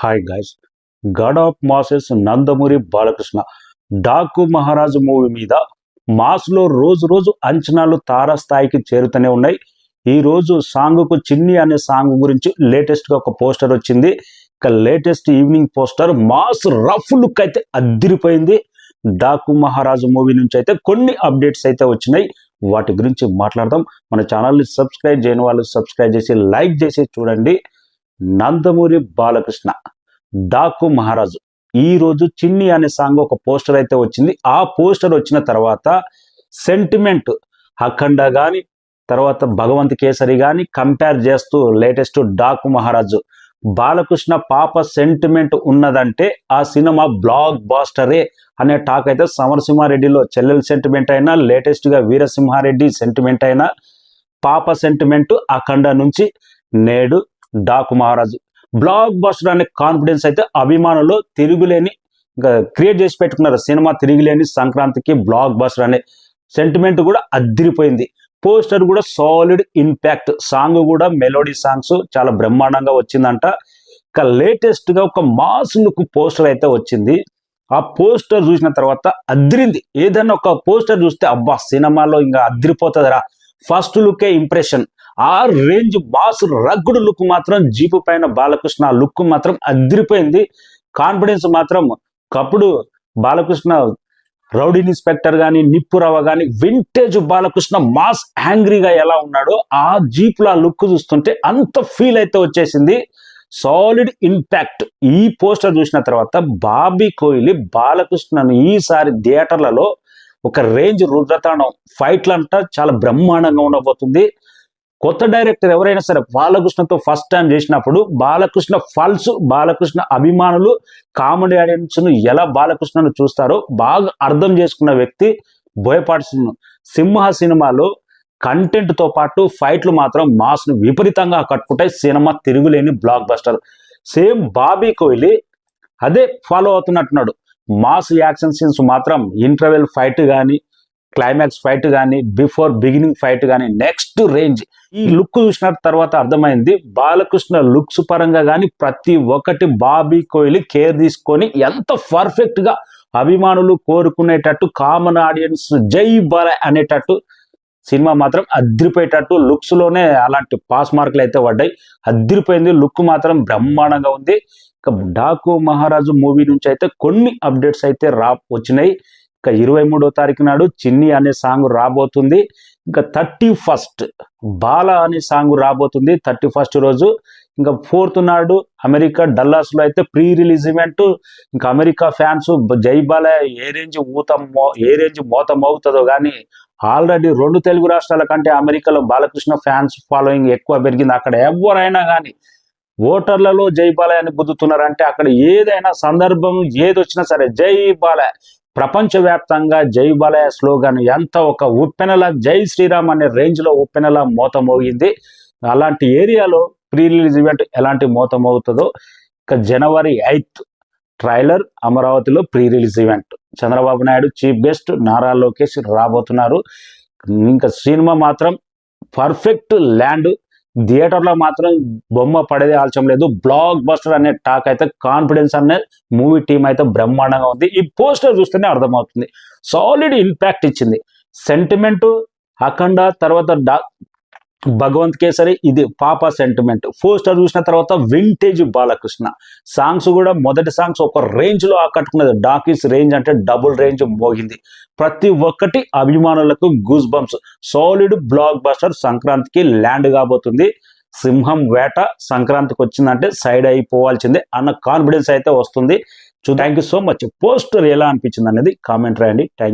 Hi guys, God of masses Nandamuri Balakrishna Daaku మహారాజు movie మీద Maslow రోజు రోజు అంచనాలు తారాస్థాయికి చేరుతూనే ఉన్నాయి. ఈ రోజు సాంగ్కు చిన్ని అనే సాంగ్ గురించి లేటెస్ట్గా ఒక పోస్టర్ వచ్చింది. ఇక latest evening poster mass rough look అయితే అద్దిరిపోయింది. డాకు మహారాజు మూవీ నుంచి అయితే కొన్ని అప్డేట్స్ అయితే వచ్చినాయి. వాటి గురించి మాట్లాడదాం. మన ఛానల్ని సబ్స్క్రైబ్ చేయని వాళ్ళు సబ్స్క్రైబ్ చేసి లైక్ చేసి చూడండి. నందమూరి బాలకృష్ణ డాకు మహారాజు ఈ రోజు చిన్ని అనే సాంగ్ ఒక పోస్టర్ అయితే వచ్చింది. ఆ పోస్టర్ వచ్చిన తర్వాత సెంటిమెంట్ అఖండ కానీ తర్వాత భగవంత్ కేసరి కానీ కంపేర్ చేస్తూ లేటెస్ట్ డాకు మహారాజు బాలకృష్ణ పాప సెంటిమెంట్ ఉన్నదంటే ఆ సినిమా బ్లాక్ బాస్టరే అనే టాక్ అయితే సమరసింహారెడ్డిలో చెల్లెల సెంటిమెంట్ అయినా లేటెస్ట్గా వీరసింహారెడ్డి సెంటిమెంట్ అయినా పాప సెంటిమెంట్ అఖండ నుంచి నేడు డాకు మహారాజు బ్లాక్ బాస్టర్ అనే కాన్ఫిడెన్స్ అయితే అభిమానులు తిరుగులేని క్రియేట్ చేసి పెట్టుకున్నారు. సినిమా తిరిగిలేని సంక్రాంతికి బ్లాక్ బాస్టర్ అనే సెంటిమెంట్ కూడా అద్దిరిపోయింది. పోస్టర్ కూడా సాలిడ్ ఇంపాక్ట్, సాంగ్ కూడా మెలోడీ సాంగ్స్ చాలా బ్రహ్మాండంగా వచ్చిందంట. ఇక లేటెస్ట్ గా ఒక మాస్ లుక్ పోస్టర్ అయితే వచ్చింది. ఆ పోస్టర్ చూసిన తర్వాత అద్దిరింది. ఏదైనా ఒక పోస్టర్ చూస్తే అబ్బా సినిమాలో ఇంకా అద్దిరిపోతుందిరా, ఫస్ట్ లుకే ఇంప్రెషన్. ఆ రేంజ్ బాస్ రగ్గుడు లుక్ మాత్రం జీపు పైన బాలకృష్ణ లుక్ మాత్రం అదిరిపోయింది. కాన్ఫిడెన్స్ మాత్రం కప్పుడు బాలకృష్ణ రౌడీ ఇన్స్పెక్టర్ కానీ నిప్పురవ కానీ వింటేజ్ బాలకృష్ణ మాస్ యాంగ్రీగా ఎలా ఉన్నాడో ఆ జీపులో ఆ లుక్ చూస్తుంటే అంత ఫీల్ అయితే వచ్చేసింది. Solid impact. ఈ పోస్టర్ చూసిన తర్వాత బాబీ కోహ్లీ బాలకృష్ణను ఈసారి థియేటర్లలో ఒక రేంజ్ రుద్రతాండం ఫైట్లు అంట చాలా బ్రహ్మాండంగా ఉండబోతుంది. కొత్త డైరెక్టర్ ఎవరైనా సరే బాలకృష్ణతో ఫస్ట్ టైం చేసినప్పుడు బాలకృష్ణ ఫల్స్, బాలకృష్ణ అభిమానులు కామెడీ ఆడియన్స్ను ఎలా బాలకృష్ణను చూస్తారో బాగా అర్థం చేసుకున్న వ్యక్తి బోయపాటి సింహ సినిమాలో కంటెంట్తో పాటు ఫైట్లు మాత్రం మాస్ను విపరీతంగా కట్టుకుంటాయి. సినిమా తిరుగులేని block buster. Same Bobby Kohli అదే ఫాలో అవుతున్నట్టున్నాడు. మాస్ యాక్షన్ సీన్స్ మాత్రం ఇంటర్వెల్ ఫైట్ కానీ క్లైమాక్స్ ఫైట్ కానీ బిఫోర్ బిగినింగ్ ఫైట్ కానీ నెక్స్ట్ రేంజ్. ఈ లుక్ చూసిన తర్వాత అర్థమైంది బాలకృష్ణ లుక్స్ పరంగా కానీ ప్రతి ఒక్కటి బాబీ కోహ్లీ కేర్ తీసుకొని ఎంత పర్ఫెక్ట్ గా అభిమానులు కోరుకునేటట్టు కామన్ ఆడియన్స్ జై బాల అనేటట్టు సినిమా మాత్రం అద్దిరిపోయేటట్టు లుక్స్ లోనే అలాంటి పాస్ మార్కులు అయితే పడ్డాయి. అద్దిరిపోయింది. లుక్ మాత్రం బ్రహ్మాండంగా ఉంది. ఇక డాకు మహారాజు మూవీ నుంచి అయితే కొన్ని అప్డేట్స్ అయితే వచ్చినాయి. ఇక 23వ తారీఖు నాడు చిన్ని అనే సాంగ్ రాబోతుంది. ఇంకా 31st బాల అనే సాంగ్ రాబోతుంది 31st రోజు. ఇంకా 4th నాడు అమెరికా డల్లాస్ లో అయితే ప్రీ రిలీజ్ ఈవెంట్. ఇంకా అమెరికా ఫ్యాన్స్ జై బాల ఏ రేంజ్ మోత మోగుతుందో కానీ ఆల్రెడీ 2 తెలుగు రాష్ట్రాల కంటే అమెరికాలో బాలకృష్ణ ఫ్యాన్స్ ఫాలోయింగ్ ఎక్కువ పెరిగింది. అక్కడ ఎవరైనా కానీ ఓటర్లలో జై బాల అని గుద్దుతున్నారంటే అక్కడ ఏదైనా సందర్భం ఏది వచ్చినా సరే జై బాల. ప్రపంచవ్యాప్తంగా జై బాలయ్య స్లోగన్ ఎంత ఒక ఉప్పెనలా జై శ్రీరామ్ అనే రేంజ్ లో ఉప్పెనలా మోత మోగింది. అలాంటి ఏరియాలో ప్రీ రిలీజ్ ఈవెంట్ ఎలాంటి మోత మోగుతుందో. ఇక January 8th ట్రైలర్ అమరావతిలో pre release event. Chandrababu Naidu chief guest, Nara Lokesh రాబోతున్నారు. ఇంకా సినిమా మాత్రం పర్ఫెక్ట్ ల్యాండ్. థియేటర్లో మాత్రం బొమ్మ పడేదే ఆల్చం లేదు. బ్లాక్ బస్టర్ అనే టాక్ అయితే కాన్ఫిడెన్స్ అనే మూవీ టీం అయితే బ్రహ్మాండంగా ఉంది. ఈ పోస్టర్ చూస్తేనే అర్థమవుతుంది. సాలిడ్ ఇంపాక్ట్ ఇచ్చింది. సెంటిమెంట్ అఖండ, తర్వాత భగవంత్ కేసరి, ఇది పాప సెంటిమెంట్. పోస్టర్ చూసిన తర్వాత వింటేజ్ బాలకృష్ణ సాంగ్స్ కూడా మొదటి సాంగ్స్ ఒక రేంజ్ లో ఆకట్టుకున్నది. డాకీస్ రేంజ్ అంటే డబుల్ రేంజ్ మోగింది. ప్రతి ఒక్కటి అభిమానులకు goose bumps. Solid block buster సంక్రాంతికి ల్యాండ్ కాబోతుంది. సింహం వేట సంక్రాంతికి వచ్చిందంటే సైడ్ అయిపోవాల్సిందే అన్న కాన్ఫిడెన్స్ అయితే వస్తుంది. Thank you so much. Poster ఎలా అనిపించింది అనేది కామెంట్ రాయండి. Thank you.